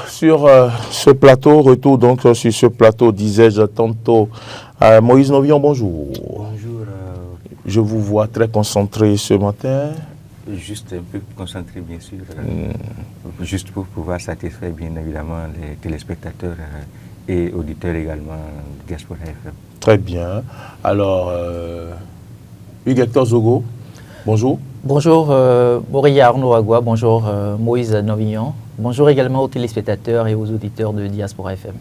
Sur ce plateau, retour donc sur ce plateau, disais-je tantôt. Moïse Novillon, bonjour. Bonjour. Je vous vois très concentré ce matin. Juste un peu concentré, bien sûr. Juste pour pouvoir satisfaire, bien évidemment, les téléspectateurs et auditeurs également de Diaspora FM. Très bien. Alors, Hugues-Hector Zogo, bonjour. Bonjour Moria Arnaud Agua, bonjour Moïse Novillon. Bonjour également aux téléspectateurs et aux auditeurs de Diaspora FM.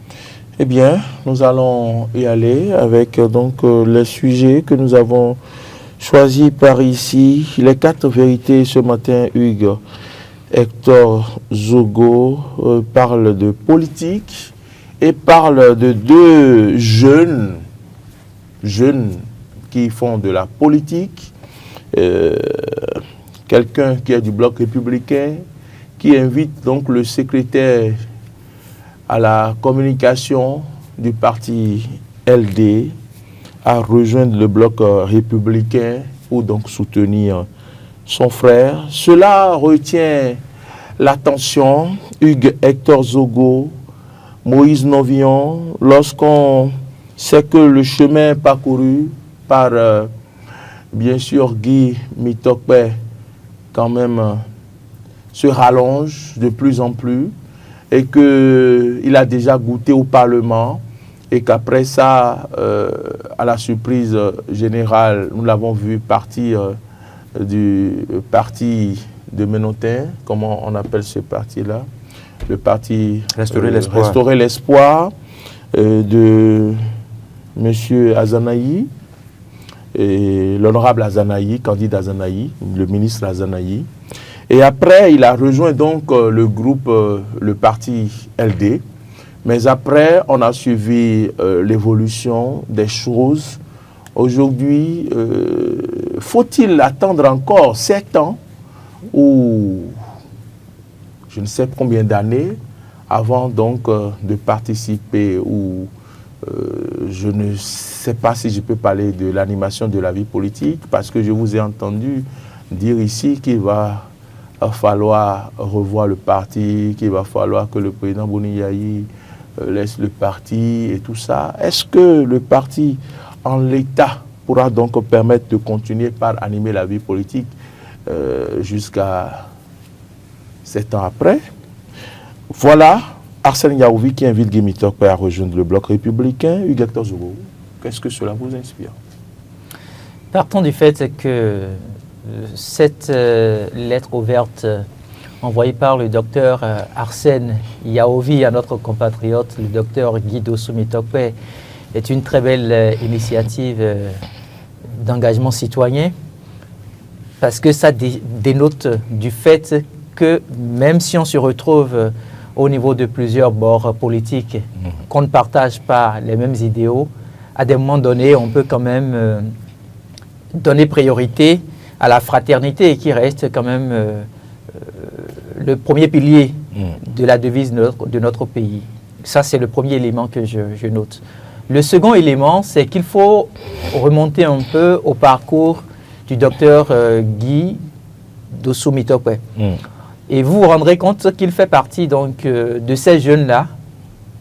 Eh bien, nous allons y aller avec donc les sujets que nous avons choisis par ici. Les 4 vérités ce matin, Hugues Hector Zogo parle de politique et parle de 2 jeunes qui font de la politique. Quelqu'un qui est du bloc républicain, qui invite donc le secrétaire à la communication du parti LD à rejoindre le bloc républicain pour donc soutenir son frère. Cela retient l'attention, Hugues Hector Zogo, Moïse Novillon, lorsqu'on sait que le chemin parcouru par bien sûr Guy Mitokpe quand même se rallonge de plus en plus et qu'il a déjà goûté au Parlement et qu'après ça, à la surprise générale, nous l'avons vu partir du parti de Ménotin, comment on appelle ce parti-là? Le parti Restaurer l'espoir de M. Azanaï, et l'honorable Azanaï, candidat Azanaï, le ministre Azanaï. Et après, il a rejoint donc le groupe, le parti LD. Mais après, on a suivi l'évolution des choses. Aujourd'hui, faut-il attendre encore 7 ans ou je ne sais combien d'années avant donc de participer ou je ne sais pas si je peux parler de l'animation de la vie politique parce que je vous ai entendu dire ici qu'il va falloir revoir le parti, qu'il va falloir que le président Boniyahi laisse le parti et tout ça. Est-ce que le parti en l'état pourra donc permettre de continuer par animer la vie politique jusqu'à 7 ans après? Voilà. Arsène Yaouvi qui invite Guy Mitokpe à rejoindre le bloc républicain. Hugues Hector Zogo, qu'est-ce que cela vous inspire? Partons du fait que cette lettre ouverte envoyée par le docteur Arsène Yaouvi à notre compatriote, le docteur Guy Mitokpe, est une très belle initiative d'engagement citoyen parce que ça dénote du fait que même si on se retrouve au niveau de plusieurs bords politiques, qu'on ne partage pas les mêmes idéaux, à des moments donnés, on peut quand même donner priorité à la fraternité qui reste quand même le premier pilier de la devise de notre pays. Ça, c'est le premier élément que je note. Le second élément, c'est qu'il faut remonter un peu au parcours du docteur Guy Mitokpe. Et vous vous rendrez compte qu'il fait partie donc de ces jeunes-là,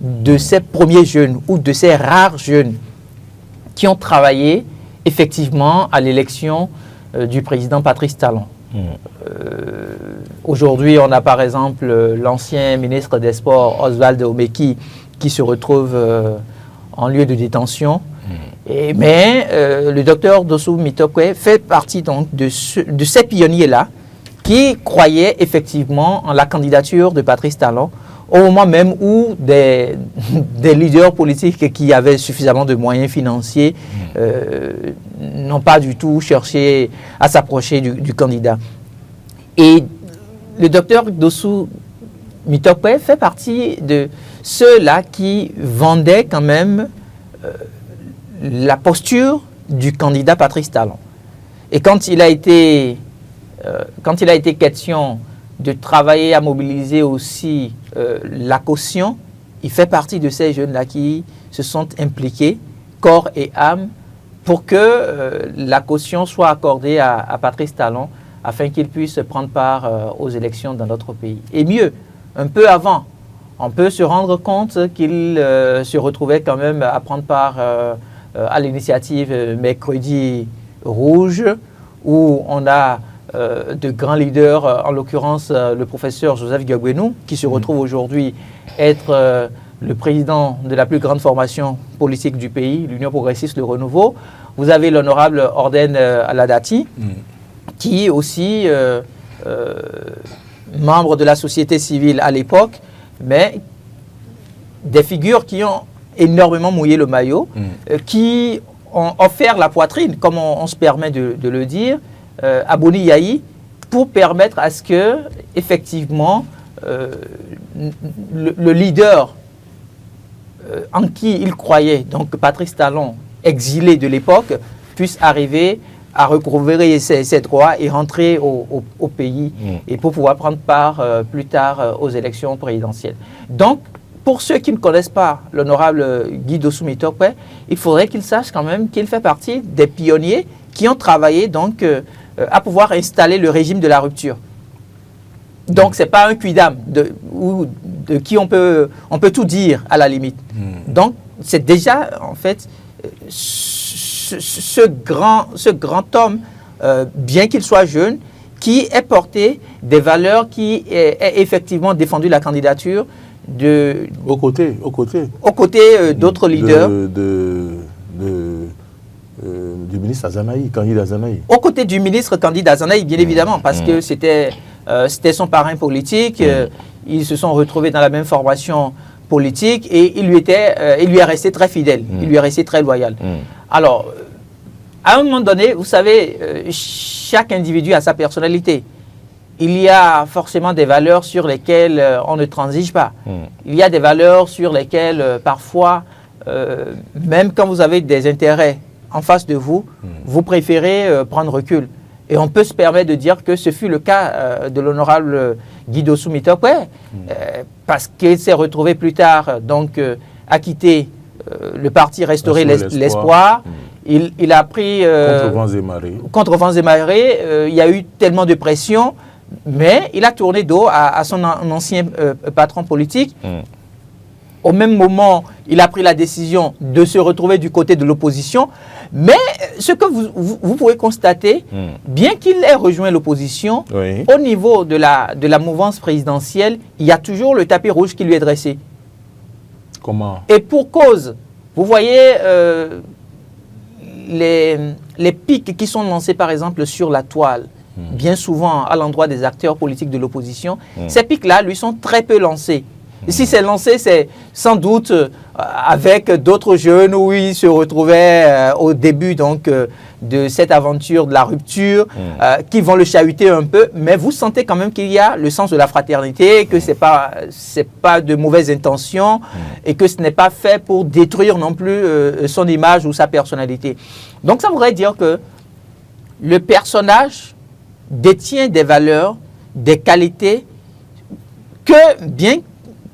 de ces premiers jeunes ou de ces rares jeunes qui ont travaillé effectivement à l'élection du président Patrice Talon. Aujourd'hui, on a par exemple l'ancien ministre des Sports, Oswald Omeki, qui se retrouve en lieu de détention. Mais le docteur Mitokpe fait partie donc de ces pionniers-là qui croyaient effectivement en la candidature de Patrice Talon au moment même où des leaders politiques qui avaient suffisamment de moyens financiers n'ont pas du tout cherché à s'approcher du candidat. Et le docteur Mitokpe fait partie de ceux-là qui vendaient quand même la posture du candidat Patrice Talon. Et quand il a été question de travailler à mobiliser aussi la caution, il fait partie de ces jeunes-là qui se sont impliqués, corps et âme, pour que la caution soit accordée à Patrice Talon, afin qu'il puisse prendre part aux élections dans notre pays. Et mieux, un peu avant, on peut se rendre compte qu'il se retrouvait quand même à prendre part à l'initiative Mercredi Rouge, où on a de grands leaders, en l'occurrence le professeur Joseph Gabouenou, qui se retrouve aujourd'hui être le président de la plus grande formation politique du pays, l'Union progressiste Le Renouveau. Vous avez l'honorable Orden Aladati, qui est aussi membre de la société civile à l'époque, mais des figures qui ont énormément mouillé le maillot, qui ont offert la poitrine, comme on se permet de le dire, à Boni Yahi, pour permettre à ce que, effectivement, le leader en qui il croyait, donc Patrice Talon, exilé de l'époque, puisse arriver à recouvrer ses droits et rentrer au pays et pour pouvoir prendre part plus tard aux élections présidentielles. Donc, pour ceux qui ne connaissent pas l'honorable Guy Dossou Tokwe, il faudrait qu'ils sachent quand même qu'il fait partie des pionniers qui ont travaillé donc à pouvoir installer le régime de la rupture. Donc, ce n'est pas un quidam de qui on peut tout dire à la limite. Donc, c'est déjà, en fait, ce grand homme, bien qu'il soit jeune, qui ait porté des valeurs, qui ait effectivement défendu la candidature aux côtés d'autres leaders. Du ministre Azanaï, candidat Azanaï. Aux côtés du ministre candidat Azanaï, bien évidemment, parce que c'était son parrain politique. Ils se sont retrouvés dans la même formation politique et il lui est resté très fidèle, il lui est resté très loyal. Alors, à un moment donné, vous savez, chaque individu a sa personnalité. Il y a forcément des valeurs sur lesquelles on ne transige pas. Il y a des valeurs sur lesquelles, parfois, même quand vous avez des intérêts en face de vous, vous préférez prendre recul. Et on peut se permettre de dire que ce fut le cas de l'honorable Guy Dossou Tokwe, parce qu'il s'est retrouvé plus tard donc, à quitter le parti Restaurer l'Espoir. Il a pris... contre vents et marées. Il y a eu tellement de pression, mais il a tourné dos à son ancien patron politique. Au même moment, il a pris la décision de se retrouver du côté de l'opposition. Mais ce que vous pouvez constater, bien qu'il ait rejoint l'opposition, au niveau de la mouvance présidentielle, il y a toujours le tapis rouge qui lui est dressé. Comment? Et pour cause, vous voyez les pics qui sont lancés par exemple sur la toile, bien souvent à l'endroit des acteurs politiques de l'opposition, ces pics-là lui sont très peu lancés. Si c'est lancé, c'est sans doute avec d'autres jeunes où ils se retrouvaient au début donc, de cette aventure de la rupture, qui vont le chahuter un peu, mais vous sentez quand même qu'il y a le sens de la fraternité, que c'est pas de mauvaises intentions et que ce n'est pas fait pour détruire non plus son image ou sa personnalité. Donc ça voudrait dire que le personnage détient des valeurs, des qualités que bien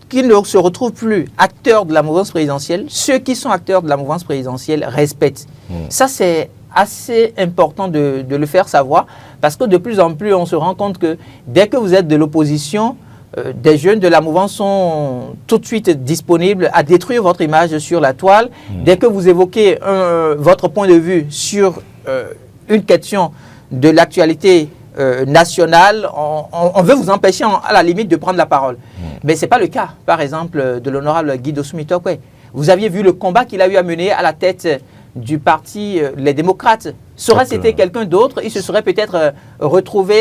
qu'il ne se retrouve plus acteur de la mouvance présidentielle, ceux qui sont acteurs de la mouvance présidentielle respectent. Ça, c'est assez important de le faire savoir, parce que de plus en plus, on se rend compte que dès que vous êtes de l'opposition, des jeunes de la mouvance sont tout de suite disponibles à détruire votre image sur la toile. Dès que vous évoquez votre point de vue sur une question de l'actualité nationale, on veut vous empêcher à la limite de prendre la parole. Mais ce n'est pas le cas, par exemple, de l'honorable Guy Dossou Tokwe. Vous aviez vu le combat qu'il a eu à mener à la tête du parti Les Démocrates. Serait-ce été quelqu'un d'autre, il se serait peut-être retrouvé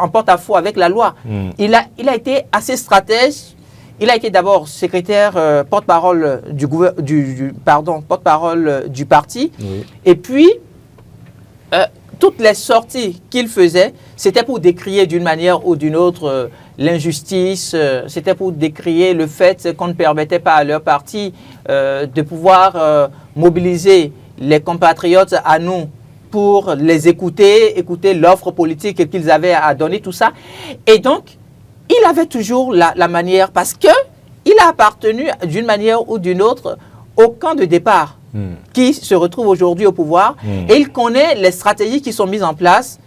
en porte-à-faux avec la loi. Il a été assez stratège. Il a été d'abord secrétaire porte-parole porte-parole du parti. Et puis, toutes les sorties qu'il faisait, c'était pour décrier d'une manière ou d'une autre l'injustice, c'était pour décrier le fait qu'on ne permettait pas à leur parti de pouvoir mobiliser les compatriotes à nous pour les écouter l'offre politique qu'ils avaient à donner, tout ça. Et donc, il avait toujours la manière, parce qu'il a appartenu d'une manière ou d'une autre au camp de départ qui se retrouve aujourd'hui au pouvoir, et il connaît les stratégies qui sont mises en place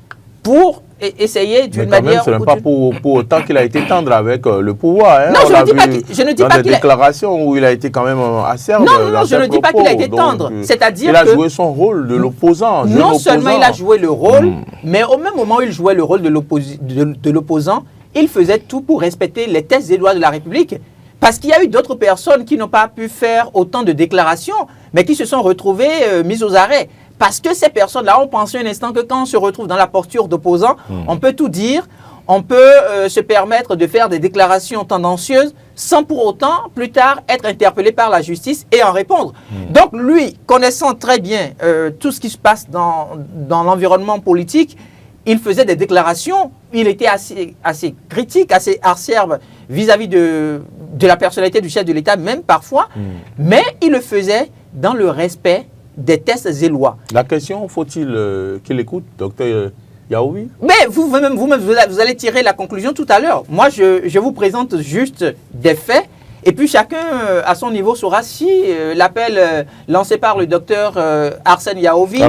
pour essayer d'une Mais quand manière... même, ce n'est pas pour autant qu'il a été tendre avec le pouvoir. Hein. Non, On je ne dis pas qu'il... Je ne dis dans pas des qu'il déclarations où il a été quand même acerbe. Non, je ne dis pas qu'il a été tendre. C'est-à-dire il a joué son rôle de l'opposant. Non seulement il a joué le rôle, mais au même moment où il jouait le rôle de l'opposant, il faisait tout pour respecter les textes et lois de la République. Parce qu'il y a eu d'autres personnes qui n'ont pas pu faire autant de déclarations, mais qui se sont retrouvées mises aux arrêts. Parce que ces personnes-là ont pensé un instant que quand on se retrouve dans la posture d'opposant, on peut tout dire, on peut se permettre de faire des déclarations tendancieuses sans pour autant, plus tard, être interpellé par la justice et en répondre. Donc lui, connaissant très bien tout ce qui se passe dans l'environnement politique, il faisait des déclarations, il était assez critique, assez acerbe vis-à-vis de la personnalité du chef de l'État, même parfois, mais il le faisait dans le respect des textes et lois. La question, faut-il qu'il écoute, docteur Yaovi? Mais vous-même, vous allez tirer la conclusion tout à l'heure. Moi, je vous présente juste des faits. Et puis chacun, à son niveau, saura si l'appel lancé par le docteur Arsène Yaovi,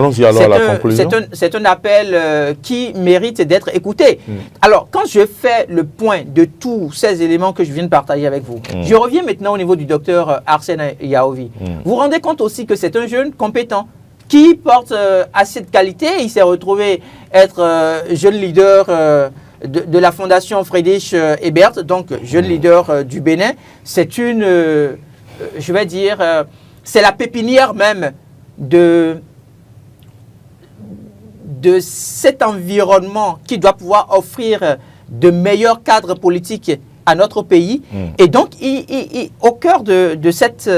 c'est un appel qui mérite d'être écouté. Alors, quand je fais le point de tous ces éléments que je viens de partager avec vous, je reviens maintenant au niveau du docteur Arsène Yaovi. Vous vous rendez compte aussi que c'est un jeune compétent qui porte assez de qualité. Il s'est retrouvé être jeune leader de la fondation Friedrich Ebert, donc jeune leader du Bénin. C'est une, je vais dire, c'est la pépinière même de cet environnement qui doit pouvoir offrir de meilleurs cadres politiques à notre pays. Et donc, au cœur de cette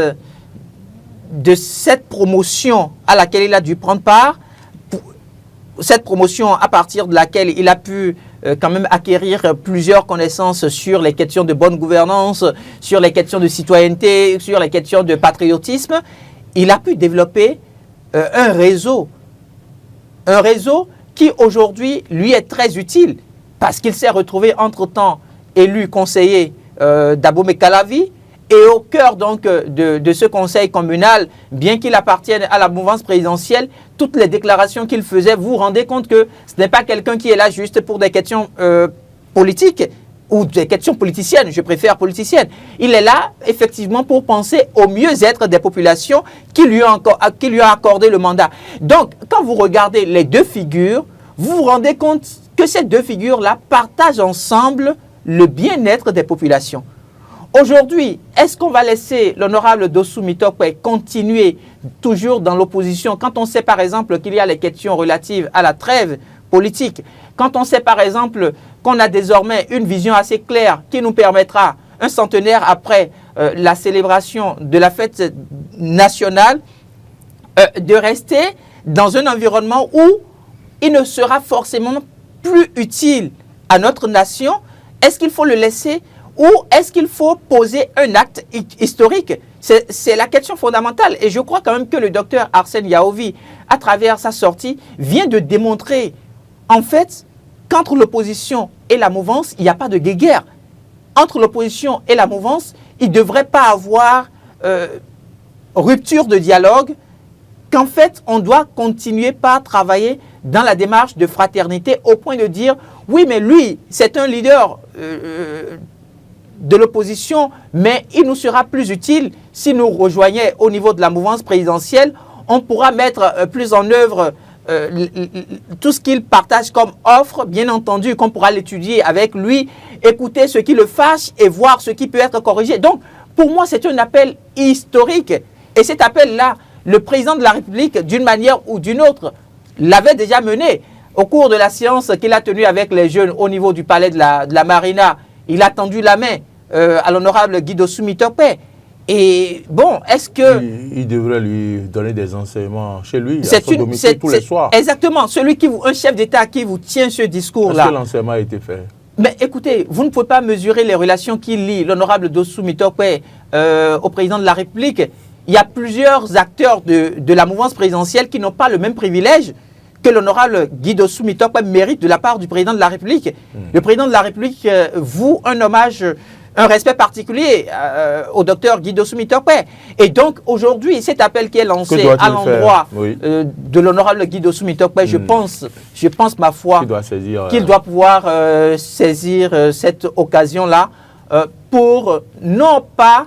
promotion à laquelle il a dû prendre part, cette promotion à partir de laquelle il a pu quand même acquérir plusieurs connaissances sur les questions de bonne gouvernance, sur les questions de citoyenneté, sur les questions de patriotisme, il a pu développer un réseau qui aujourd'hui lui est très utile parce qu'il s'est retrouvé entre-temps élu conseiller d'Abomey Calavi. Et au cœur donc de ce conseil communal, bien qu'il appartienne à la mouvance présidentielle, toutes les déclarations qu'il faisait, vous vous rendez compte que ce n'est pas quelqu'un qui est là juste pour des questions politiques ou des questions politiciennes, je préfère politiciennes. Il est là effectivement pour penser au mieux-être des populations qui lui ont accordé le mandat. Donc, quand vous regardez les deux figures, vous vous rendez compte que ces deux figures-là partagent ensemble le bien-être des populations. Aujourd'hui, est-ce qu'on va laisser l'honorable Dossou Mitokwe continuer toujours dans l'opposition quand on sait par exemple qu'il y a les questions relatives à la trêve politique, quand on sait par exemple qu'on a désormais une vision assez claire qui nous permettra, un centenaire après la célébration de la fête nationale, de rester dans un environnement où il ne sera forcément plus utile à notre nation? Est-ce qu'il faut le laisser? Ou est-ce qu'il faut poser un acte historique? C'est la question fondamentale. Et je crois quand même que le docteur Arsène Yaovi, à travers sa sortie, vient de démontrer, en fait, qu'entre l'opposition et la mouvance, il n'y a pas de guéguerre. Entre l'opposition et la mouvance, il ne devrait pas avoir rupture de dialogue, qu'en fait, on doit continuer par travailler dans la démarche de fraternité au point de dire, oui, mais lui, c'est un leader de l'opposition, mais il nous sera plus utile si nous rejoignait au niveau de la mouvance présidentielle. On pourra mettre plus en œuvre tout ce qu'il partage comme offre, bien entendu, qu'on pourra l'étudier avec lui, écouter ce qui le fâche et voir ce qui peut être corrigé. Donc, pour moi, c'est un appel historique. Et cet appel-là, le président de la République, d'une manière ou d'une autre, l'avait déjà mené. Au cours de la séance qu'il a tenue avec les jeunes au niveau du palais de la Marina, il a tendu la main à l'honorable Guy Dossou Mitokwe. Et bon, est-ce que... Il devrait lui donner des enseignements chez lui, à son domicile tous les soirs. Exactement, un chef d'État qui vous tient ce discours-là. Est-ce que l'enseignement a été fait? Mais écoutez, vous ne pouvez pas mesurer les relations qu'il lie, l'honorable Dossou Mitokwe, au président de la République. Il y a plusieurs acteurs de la mouvance présidentielle qui n'ont pas le même privilège que l'honorable Guy Dossou Mitokwe mérite de la part du président de la République. Le président de la République voue un hommage un respect particulier au docteur Guy Dossou Tokpe. Et donc, aujourd'hui, cet appel qui est lancé à l'endroit de l'honorable Guy Dossou Tokpe, je pense, ma foi, qu'il doit pouvoir saisir cette occasion-là pour non pas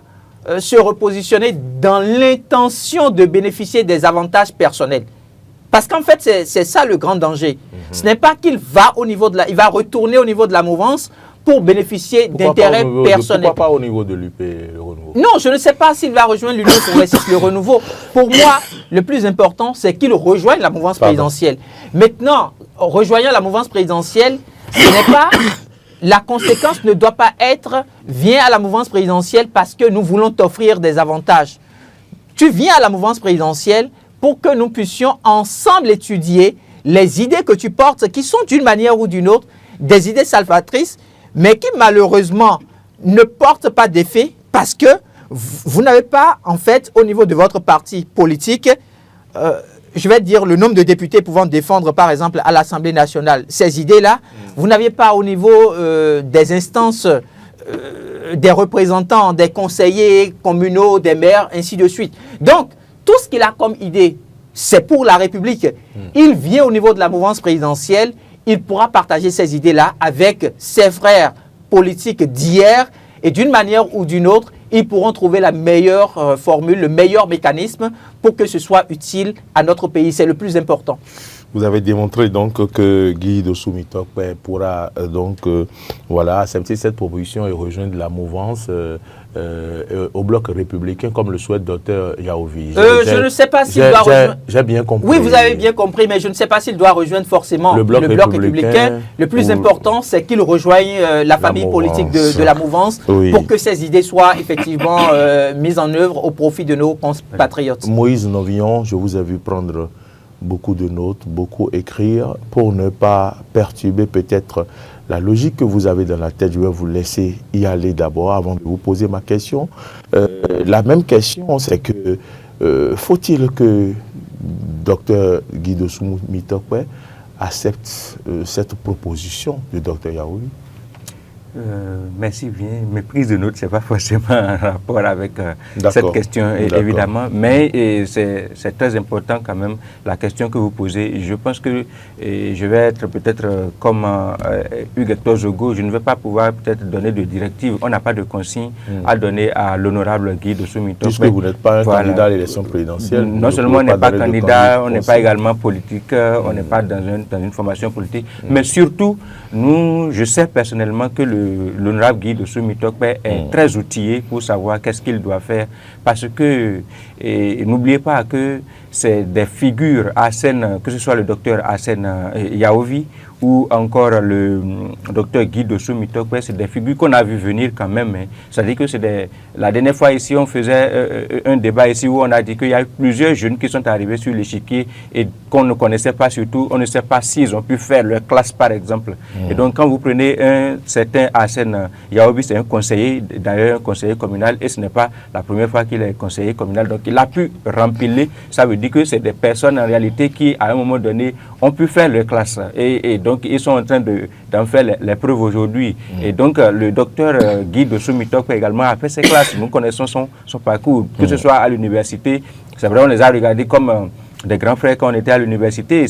se repositionner dans l'intention de bénéficier des avantages personnels. Parce qu'en fait, c'est ça le grand danger. Ce n'est pas qu'il va il va retourner au niveau de la mouvance pour bénéficier d'intérêts personnels. Pourquoi pas au niveau de l'UP, le renouveau? Non, je ne sais pas s'il va rejoindre l'Union progressiste, le renouveau. Pour moi, le plus important, c'est qu'il rejoigne la mouvance présidentielle. Maintenant, rejoignant la mouvance présidentielle, ce n'est pas... La conséquence ne doit pas être « viens à la mouvance présidentielle parce que nous voulons t'offrir des avantages ». Tu viens à la mouvance présidentielle pour que nous puissions ensemble étudier les idées que tu portes, qui sont d'une manière ou d'une autre des idées salvatrices, mais qui malheureusement ne portent pas d'effet parce que vous n'avez pas, en fait, au niveau de votre parti politique, je vais dire le nombre de députés pouvant défendre, par exemple, à l'Assemblée nationale, ces idées-là. Vous n'aviez pas au niveau des instances, des représentants, des conseillers communaux, des maires, ainsi de suite. Donc, tout ce qu'il a comme idée, c'est pour la République. Il vient au niveau de la mouvance présidentielle, il pourra partager ces idées-là avec ses frères politiques d'hier et d'une manière ou d'une autre, ils pourront trouver la meilleure formule, le meilleur mécanisme pour que ce soit utile à notre pays. C'est le plus important. Vous avez démontré donc que Guy Dossou Tokpe pourra accepter cette proposition et rejoindre la mouvance au bloc républicain comme le souhaite Dr Yaovi. Je ne sais pas s'il doit rejoindre... J'ai bien compris. Oui, vous avez bien compris, mais je ne sais pas s'il doit rejoindre forcément le bloc républicain. Le plus important, c'est qu'il rejoigne la famille politique de la mouvance pour que ces idées soient effectivement mises en œuvre au profit de nos compatriotes. Moïse Novillon, je vous ai vu prendre beaucoup de notes, beaucoup écrire pour ne pas perturber peut-être la logique que vous avez dans la tête. Je vais vous laisser y aller d'abord avant de vous poser ma question. La même question, c'est que faut-il que Dr Guy Dossou Tokpe accepte cette proposition de Dr Yaoui? Merci bien. Mes prises de notes, ce n'est pas forcément en rapport avec cette question, évidemment, mais c'est très important quand même, la question que vous posez. Je pense que je vais être peut-être comme Hugues Hector Zogo, je ne vais pas pouvoir peut-être donner de directives. On n'a pas de consigne à donner à l'honorable Guy Dossou Tokpe. Puisque vous n'êtes pas un candidat à l'élection présidentielle. Non seulement on n'est pas candidat, on n'est pas également politique, on n'est pas dans une formation politique, mais surtout, je sais personnellement que l'honorable Guy Dossou Tokpe est très outillé pour savoir qu'est-ce qu'il doit faire, parce que n'oubliez pas que c'est des figures Hassen, que ce soit le docteur Hassen Yaovi ou encore le docteur Guy Dossou Tokpe, c'est des figures qu'on a vu venir quand même. C'est-à-dire que la dernière fois ici, on faisait un débat ici où on a dit qu'il y a eu plusieurs jeunes qui sont arrivés sur l'échiquier et qu'on ne connaissait pas, surtout, on ne sait pas s'ils ont pu faire leur classe par exemple. Et donc quand vous prenez un certain Hassen Yaovi, c'est un conseiller, d'ailleurs un conseiller communal, et ce n'est pas la première fois qu'il est conseiller communal, donc il a pu remplir. Ça veut dire que c'est des personnes en réalité qui à un moment donné ont pu faire leur classe, et donc ils sont en train d'en faire les preuves aujourd'hui. Et donc le docteur Guy Dossou Tokpe également a fait ses classes. Nous connaissons son parcours, que ce soit à l'université. C'est vrai, on les a regardés comme des grands frères quand on était à l'université.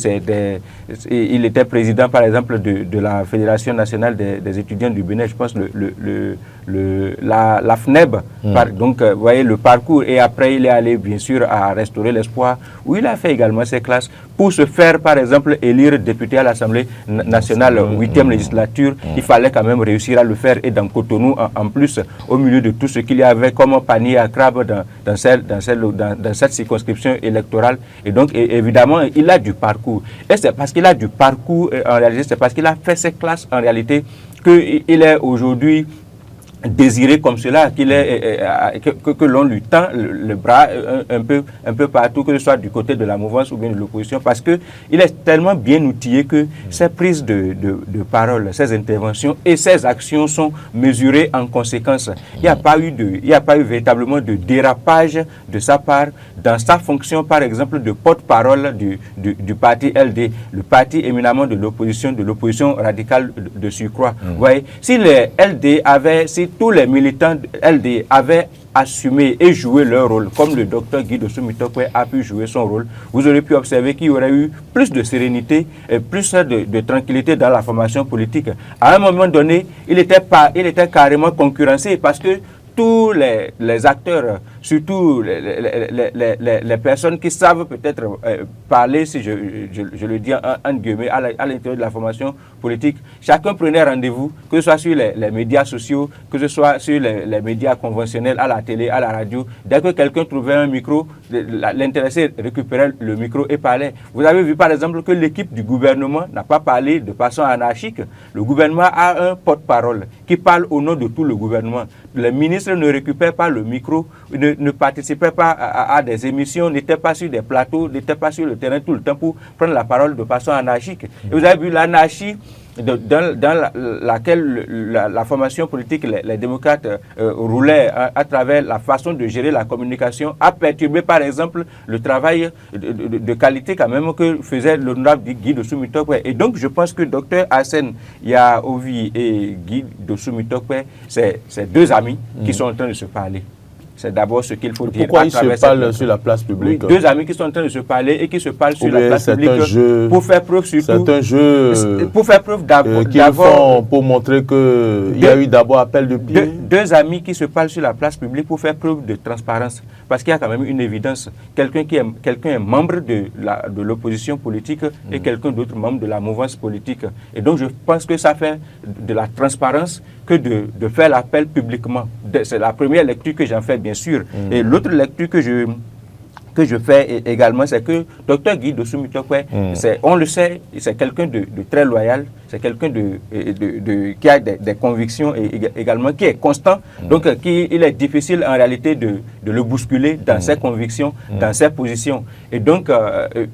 Il était président par exemple de la Fédération nationale des étudiants du Bénin, je pense la FNEB. Donc vous voyez le parcours, et après il est allé bien sûr à Restaurer l'Espoir, où il a fait également ses classes pour se faire par exemple élire député à l'Assemblée nationale 8e législature. Il fallait quand même réussir à le faire, et dans Cotonou en plus, au milieu de tout ce qu'il y avait comme panier à crabe dans cette circonscription électorale. Et donc évidemment il a du parcours, et c'est parce qu'il a du parcours en réalité, c'est parce qu'il a fait ses classes en réalité qu'il est aujourd'hui désiré comme cela, que l'on lui tend le bras un peu partout, que ce soit du côté de la mouvance ou bien de l'opposition, parce qu'il est tellement bien outillé que ses prises de parole, ses interventions et ses actions sont mesurées en conséquence. Il n'y a pas eu véritablement de dérapage de sa part dans sa fonction, par exemple, de porte-parole du parti LD, le parti éminemment de l'opposition radicale de surcroît. Vous voyez, si les LD avaient, si tous les militants de LD avaient assumé et joué leur rôle, comme le docteur Guy Dossou Mitokwe a pu jouer son rôle, vous aurez pu observer qu'il y aurait eu plus de sérénité et plus de tranquillité dans la formation politique. À un moment donné, il était carrément concurrencé parce que tous les acteurs, surtout les personnes qui savent peut-être parler, si je le dis en guillemets, à l'intérieur de la formation politique, chacun prenait rendez-vous, que ce soit sur les médias sociaux, que ce soit sur les médias conventionnels, à la télé, à la radio. Dès que quelqu'un trouvait un micro, l'intéressé récupérait le micro et parlait. Vous avez vu par exemple que l'équipe du gouvernement n'a pas parlé de façon anarchique. Le gouvernement a un porte-parole qui parle au nom de tout le gouvernement. Les ministres ne récupèrent pas le micro, ne participaient pas à des émissions, n'étaient pas sur des plateaux, n'étaient pas sur le terrain tout le temps pour prendre la parole de façon anarchique. Et vous avez vu l'anarchie dans laquelle la formation politique, les démocrates roulaient à travers la façon de gérer la communication, a perturbé par exemple le travail de qualité quand même que faisait l'honorable Guy Dossou Mitokwe. Et donc je pense que Dr Hassen Yaovi et Guy Dossou Mitokwe, c'est deux amis qui sont en train de se parler. C'est d'abord ce qu'il faut dire. Pourquoi ils se parlent sur la place publique? Oui, deux amis qui sont en train de se parler et qui se parlent sur la place publique pour faire preuve surtout. C'est un jeu pour faire preuve d'abord. Pour montrer qu'il y a eu d'abord appel de pied. Deux amis qui se parlent sur la place publique pour faire preuve de transparence. Parce qu'il y a quand même une évidence. Quelqu'un est membre de l'opposition politique et quelqu'un d'autre membre de la mouvance politique. Et donc je pense que ça fait de la transparence que de faire l'appel publiquement. C'est la première lecture que j'en fais, bien sûr. Et l'autre lecture que je fais également, c'est que Dr Guy Dossou Mitokwe, on le sait, c'est quelqu'un de très loyal, c'est quelqu'un qui a des convictions et également qui est constant. Donc il est difficile en réalité de le bousculer dans ses convictions, dans ses positions. Et donc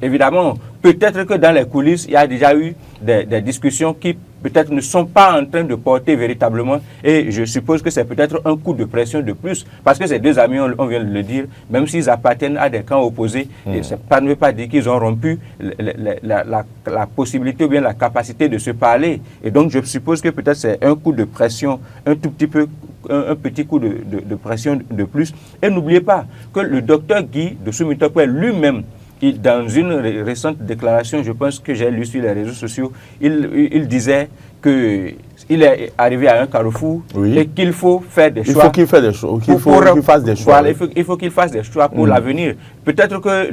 évidemment, peut-être que dans les coulisses, il y a déjà eu des discussions qui peut-être ne sont pas en train de porter véritablement, et je suppose que c'est peut-être un coup de pression de plus, parce que ces deux amis, on vient de le dire, même s'ils appartiennent à des camps opposés, et ça ne veut pas dire qu'ils ont rompu la possibilité ou bien la capacité de se parler. Et donc je suppose que peut-être c'est un coup de pression, un petit coup de pression de plus. Et n'oubliez pas que le docteur Guy Dossou Mitokwe lui-même, dans une récente déclaration, je pense que j'ai lu sur les réseaux sociaux, il disait qu'il est arrivé à un carrefour et qu'il faut faire des choix. Il faut qu'il fasse des choix. Voilà, il faut qu'il fasse des choix pour l'avenir. Peut-être que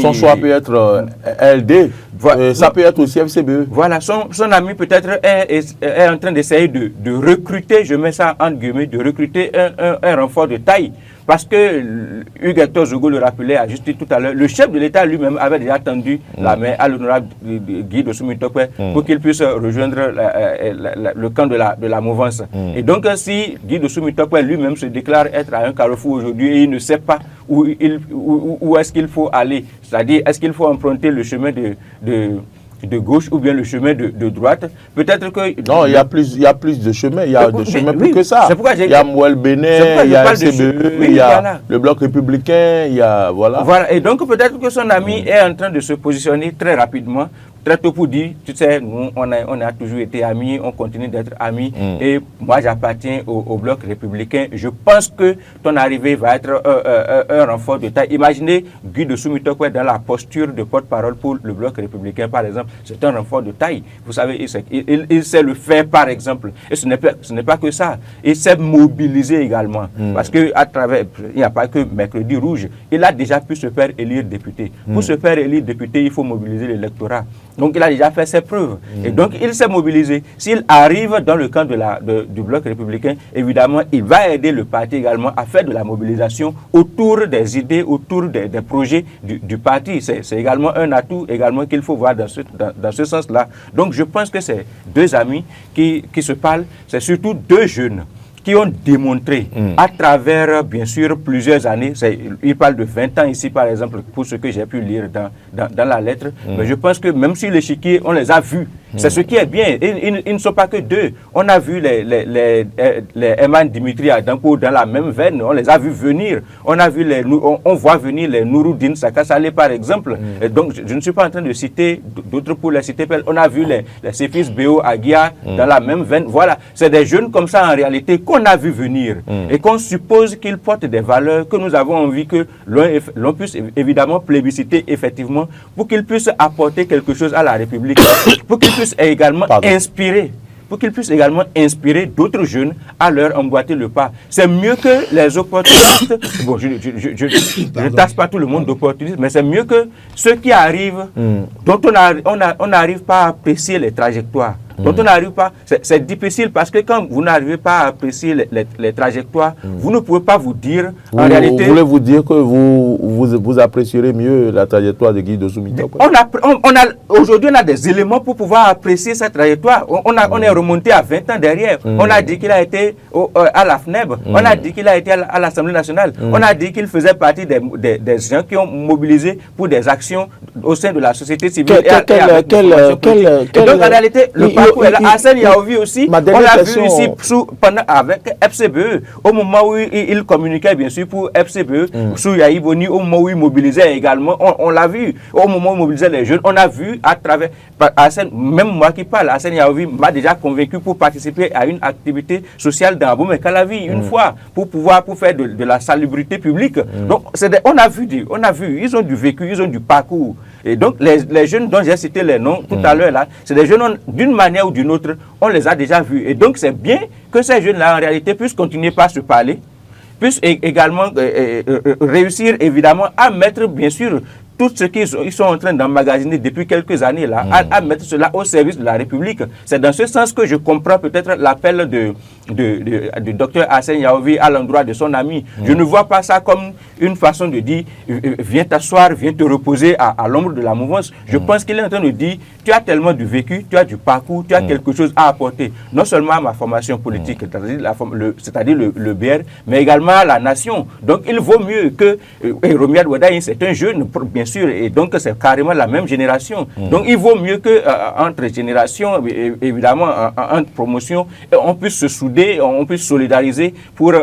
son choix peut être LD, ça peut être aussi FCBE. Voilà, son ami peut-être est en train d'essayer de recruter, je mets ça en guillemets, de recruter un renfort de taille. Parce que Hugues Hector Zogo le rappelait à juste tout à l'heure, le chef de l'État lui-même avait déjà tendu la main à l'honorable Guy Dossou Mitokwe pour qu'il puisse rejoindre le camp de la mouvance. Et donc si Guy Dossou Mitokwe lui-même se déclare être à un carrefour aujourd'hui et il ne sait pas où est-ce qu'il faut aller, c'est-à-dire est-ce qu'il faut emprunter le chemin de gauche ou bien le chemin de droite, peut-être que... Non, il y a plus de chemins, il y a des chemins plus que ça. Il y a Mouel Bénin, il y a CBE, il y a le Bloc républicain, il y a... Voilà, et donc peut-être que son ami est en train de se positionner très rapidement, très tôt pour dire, tu sais, nous, on a toujours été amis, on continue d'être amis, et moi j'appartiens au Bloc républicain. Je pense que ton arrivée va être un renfort de taille. Imaginez Guy Dossou Mitokwe dans la posture de porte-parole pour le Bloc républicain, par exemple. C'est un renfort de taille. Vous savez, il sait le faire, par exemple. Et ce n'est pas que ça. Il sait mobiliser également. Parce qu'à travers, il n'y a pas que Mercredi Rouge, il a déjà pu se faire élire député. Pour se faire élire député, il faut mobiliser l'électorat. Donc il a déjà fait ses preuves. Et donc il s'est mobilisé. S'il arrive dans le camp du Bloc républicain, évidemment, il va aider le parti également à faire de la mobilisation autour des idées, autour des projets du parti. C'est également un atout également qu'il faut voir dans ce sens-là. Donc je pense que c'est deux amis qui se parlent. C'est surtout deux jeunes qui ont démontré à travers, bien sûr, plusieurs années, il parle de 20 ans ici, par exemple, pour ce que j'ai pu lire dans la lettre, mais je pense que même sur l'échiquier, on les a vus C'est ce qui est bien. Ils ne sont pas que deux. On a vu les Eman Dimitri Adanko dans la même veine. On les a vus venir. On voit venir les Nouroudine Saka Saleh, par exemple. Et donc, je ne suis pas en train de citer d'autres pour les citer. On a vu les Sefis Béo Aguia dans la même veine. Voilà. C'est des jeunes comme ça, en réalité, qu'on a vu venir. Et qu'on suppose qu'ils portent des valeurs que nous avons envie que l'on puisse évidemment plébisciter effectivement pour qu'ils puissent apporter quelque chose à la République, pour qu'ils puissent également inspirer d'autres jeunes à leur emboîter le pas. C'est mieux que les opportunistes, bon, je ne tasse pas tout le monde d'opportunistes, mais c'est mieux que ceux qui arrivent, dont on n'arrive pas à apprécier les trajectoires. Dont on n'arrive pas, c'est difficile parce que quand vous n'arrivez pas à apprécier les trajectoires, vous ne pouvez pas vous dire, en réalité... Voulez-vous dire que vous apprécierez mieux la trajectoire de Guy Dossou Mutokwe? Aujourd'hui, on a des éléments pour pouvoir apprécier cette trajectoire. On est remonté à 20 ans derrière. On a dit qu'il a été à la FNEB. On a dit qu'il a été à l'Assemblée nationale. On a dit qu'il faisait partie des gens qui ont mobilisé pour des actions au sein de la société civile. Donc, en réalité, le parcours est là. Hassen Yahovi aussi, on l'a vu ici avec FCBE. Au moment où il communiquait, bien sûr, pour FCBE, sous Yaïboni, au moment où il mobilisait également, on l'a vu. Au moment où il mobilisait les jeunes, on a vu à travers Hassen, même moi qui parle, Hassen Yahovi m'a déjà convaincu pour participer à une activité sociale dans Aboumé Calavi une fois, pour faire de la salubrité publique. Donc, on a vu, ils ont du vécu, ils ont du parcours. Et donc, les jeunes dont j'ai cité les noms tout à l'heure, là, c'est des jeunes, d'une manière ou d'une autre, on les a déjà vus. Et donc, c'est bien que ces jeunes-là, en réalité, puissent continuer par se parler, puissent également réussir, évidemment, à mettre, bien sûr, tout ce qu'ils sont en train d'emmagasiner depuis quelques années, là, à mettre cela au service de la République. C'est dans ce sens que je comprends peut-être l'appel du docteur Hassen Yahovi à l'endroit de son ami. Je ne vois pas ça comme une façon de dire viens t'asseoir, viens te reposer à l'ombre de la mouvance. Je pense qu'il est en train de dire tu as tellement de vécu, tu as du parcours, tu as quelque chose à apporter, non seulement à ma formation politique, c'est-à-dire le BR, mais également à la nation. Donc il vaut mieux que Romiad Wadaï, c'est un jeune, bien sûr, et donc c'est carrément la même génération. Donc il vaut mieux que entre générations, évidemment, entre promotions, on puisse se souder, on puisse solidariser pour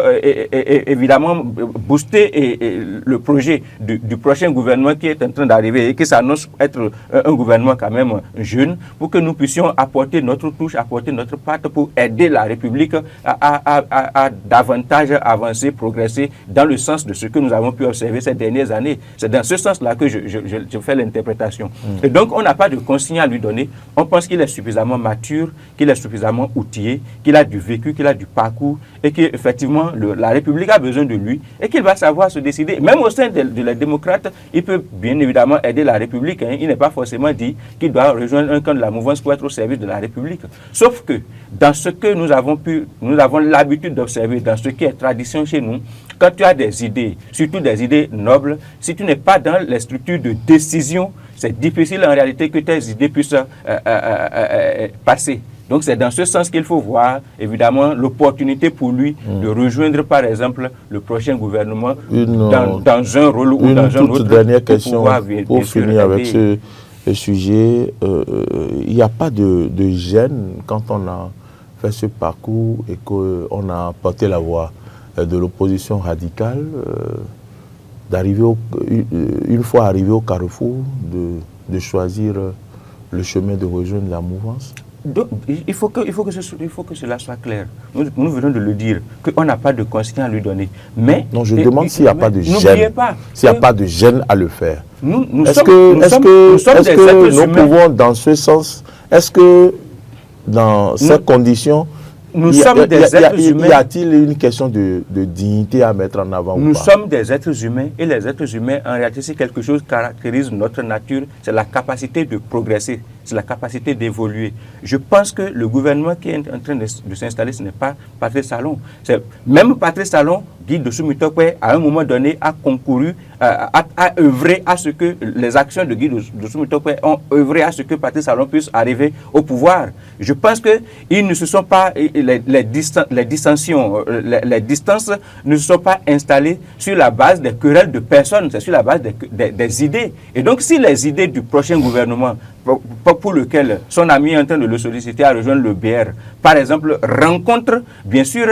évidemment booster le projet du prochain gouvernement qui est en train d'arriver et qui s'annonce être un gouvernement quand même jeune, pour que nous puissions apporter notre touche, apporter notre patte pour aider la République à davantage avancer, progresser dans le sens de ce que nous avons pu observer ces dernières années. C'est dans ce sens-là que je fais l'interprétation. Et donc, on n'a pas de consigne à lui donner. On pense qu'il est suffisamment mature, qu'il est suffisamment outillé, qu'il a du vécu, qu'il a du parcours et qu'effectivement, la République a besoin de lui et qu'il va savoir se décider. Même au sein de les démocrates, il peut bien évidemment aider la République. Hein. Il n'est pas forcément dit qu'il doit rejoindre un camp de la mouvance pour être au service de la République. Sauf que dans ce que nous avons l'habitude d'observer, dans ce qui est tradition chez nous, quand tu as des idées, surtout des idées nobles, si tu n'es pas dans les structures de décision, c'est difficile en réalité que tes idées puissent passer. Donc c'est dans ce sens qu'il faut voir, évidemment, l'opportunité pour lui de rejoindre, par exemple, le prochain gouvernement dans un rôle ou dans un autre. Une dernière question pour finir avec ce sujet. Il n'y a pas de gêne quand on a fait ce parcours et qu'on a porté la voix de l'opposition radicale, une fois arrivé au carrefour, de choisir le chemin de rejoindre la mouvance? Donc, il faut que cela soit clair. Nous venons de le dire, qu'on n'a pas de consigne à lui donner. Mais, non, je demande s'il n'y a pas de gêne. S'il n'y a pas de gêne à le faire. Est-ce que nous pouvons, dans ce sens, est-ce que dans ces conditions, y a-t-il une question de dignité à mettre en avant? Nous sommes des êtres humains et les êtres humains, en réalité, si quelque chose caractérise notre nature, c'est la capacité de progresser, c'est la capacité d'évoluer. Je pense que le gouvernement qui est en train de s'installer, ce n'est pas Patrice Talon. Même Patrice Talon, Guy Dossou Mutokwe, à un moment donné, a concouru, a œuvré à ce que les actions de Guy Dossou Mutokwe ont œuvré à ce que Patrice Talon puisse arriver au pouvoir. Je pense que ils ne se sont pas, les dissensions, les distances ne se sont pas installées sur la base des querelles de personnes, c'est sur la base des idées. Et donc, si les idées du prochain gouvernement pour lequel son ami est en train de le solliciter à rejoindre le BR, par exemple, rencontre bien sûr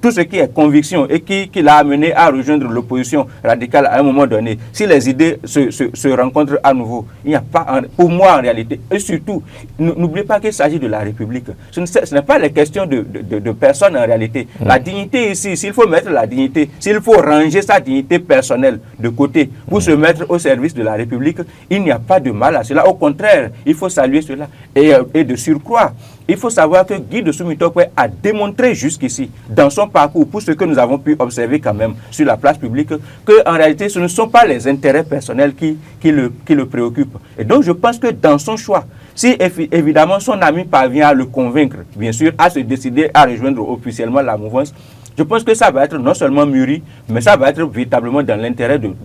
tout ce qui est conviction et qui l'a amené à rejoindre l'opposition radicale à un moment donné. Si les idées se rencontrent à nouveau, il n'y a pas, pour moi en réalité, et surtout, n'oubliez pas qu'il s'agit de la République. Ce n'est pas la question de personne en réalité. La dignité ici, s'il faut mettre la dignité, s'il faut ranger sa dignité personnelle de côté pour se mettre au service de la République, il n'y a pas de mal à cela. Au contraire, il faut saluer cela. Et de surcroît, il faut savoir que Guy Dossou Tokwe a démontré jusqu'ici, dans son parcours, pour ce que nous avons pu observer quand même sur la place publique, qu'en réalité, ce ne sont pas les intérêts personnels qui le préoccupent. Et donc, je pense que dans son choix, si évidemment son ami parvient à le convaincre, bien sûr, à se décider à rejoindre officiellement la mouvance, je pense que ça va être non seulement mûri, mais ça va être véritablement dans l'intérêt de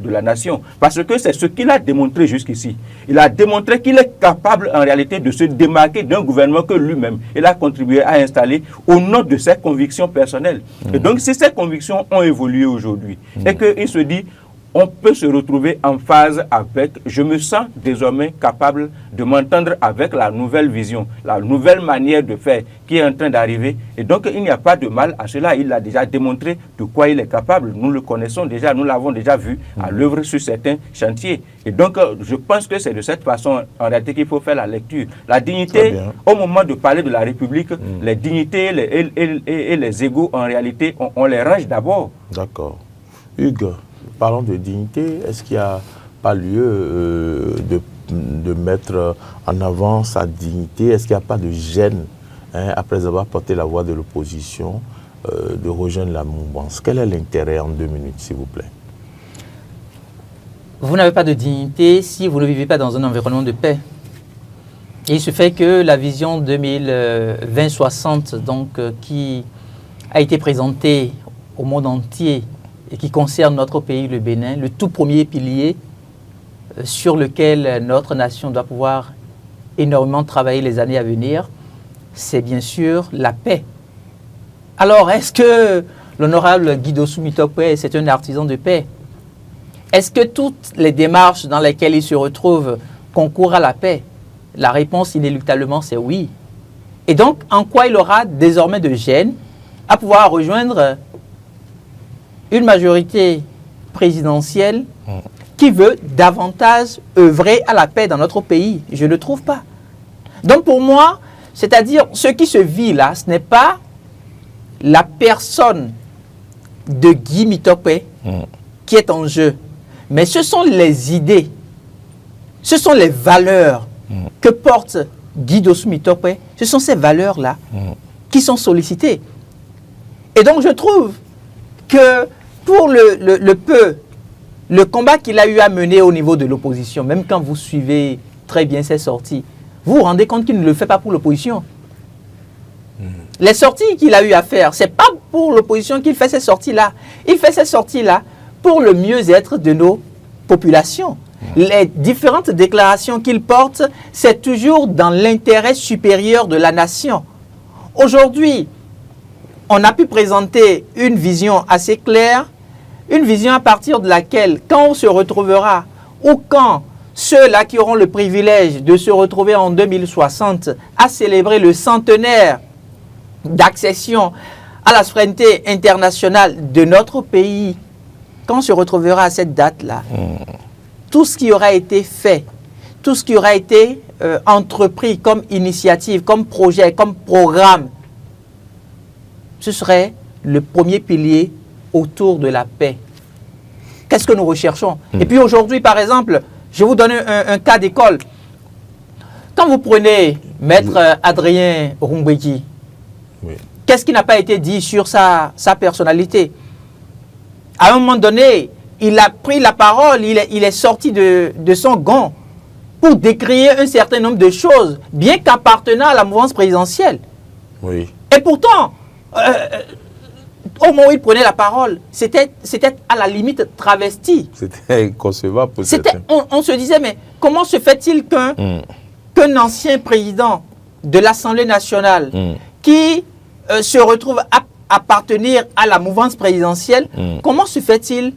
la nation. Parce que c'est ce qu'il a démontré jusqu'ici. Il a démontré qu'il est capable en réalité de se démarquer d'un gouvernement que lui-même, il a contribué à installer au nom de ses convictions personnelles. Et donc si ces convictions ont évolué aujourd'hui et qu'il se dit, on peut se retrouver en phase avec, je me sens désormais capable de m'entendre avec la nouvelle vision, la nouvelle manière de faire qui est en train d'arriver. Et donc, il n'y a pas de mal à cela. Il a déjà démontré de quoi il est capable. Nous le connaissons déjà, nous l'avons déjà vu à l'œuvre sur certains chantiers. Et donc, je pense que c'est de cette façon, en réalité, qu'il faut faire la lecture. La dignité, au moment de parler de la République, les dignités et les égos, en réalité, on les range d'abord. D'accord. Hugues, parlons de dignité. Est-ce qu'il n'y a pas lieu de mettre en avant sa dignité? Est-ce qu'il n'y a pas de gêne, après avoir porté la voix de l'opposition, de rejoindre la mouvance? Quel est l'intérêt en 2 minutes, s'il vous plaît? Vous n'avez pas de dignité si vous ne vivez pas dans un environnement de paix. Et il se fait que la vision 2020-60, donc, qui a été présentée au monde entier, et qui concerne notre pays, le Bénin, le tout premier pilier sur lequel notre nation doit pouvoir énormément travailler les années à venir, c'est bien sûr la paix. Alors, est-ce que l'honorable Guy Dossou Tokwe, c'est un artisan de paix? Est-ce que toutes les démarches dans lesquelles il se retrouve concourent à la paix? La réponse, inéluctablement, c'est oui. Et donc, en quoi il aura désormais de gêne à pouvoir rejoindre une majorité présidentielle qui veut davantage œuvrer à la paix dans notre pays? Je ne trouve pas. Donc pour moi, c'est-à-dire ce qui se vit là, ce n'est pas la personne de Guy Tokwe qui est en jeu, mais ce sont les idées, ce sont les valeurs que porte Guy Dossou Tokwe, ce sont ces valeurs-là qui sont sollicitées. Et donc je trouve que pour le combat qu'il a eu à mener au niveau de l'opposition, même quand vous suivez très bien ses sorties, vous vous rendez compte qu'il ne le fait pas pour l'opposition. Les sorties qu'il a eu à faire, ce n'est pas pour l'opposition qu'il fait ces sorties-là. Il fait ces sorties-là pour le mieux-être de nos populations. Les différentes déclarations qu'il porte, c'est toujours dans l'intérêt supérieur de la nation. Aujourd'hui, on a pu présenter une vision assez claire, une vision à partir de laquelle, quand on se retrouvera, ou quand ceux-là qui auront le privilège de se retrouver en 2060 à célébrer le centenaire d'accession à la souveraineté internationale de notre pays, quand on se retrouvera à cette date-là, tout ce qui aura été fait, tout ce qui aura été entrepris comme initiative, comme projet, comme programme, ce serait le premier pilier autour de la paix. Qu'est-ce que nous recherchons? Et puis aujourd'hui, par exemple, je vous donne un cas d'école. Quand vous prenez Maître Adrien Rumbeki, qu'est-ce qui n'a pas été dit sur sa personnalité? À un moment donné, il a pris la parole, il est sorti de son gant pour décrier un certain nombre de choses, bien qu'appartenant à la mouvance présidentielle. Oui. Et pourtant, au moment où il prenait la parole, c'était à la limite travesti. C'était inconcevable pour certains. On se disait, mais comment se fait-il qu'un ancien président de l'Assemblée nationale qui se retrouve à appartenir à la mouvance présidentielle, comment se fait-il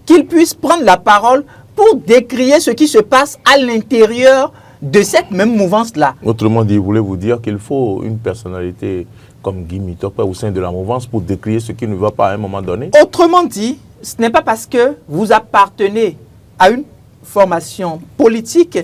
qu'il puisse prendre la parole pour décrier ce qui se passe à l'intérieur de cette même mouvance-là. Autrement dit, voulez-vous dire qu'il faut une personnalité comme Guy Mitope au sein de la mouvance pour décrire ce qui ne va pas à un moment donné? Autrement dit, ce n'est pas parce que vous appartenez à une formation politique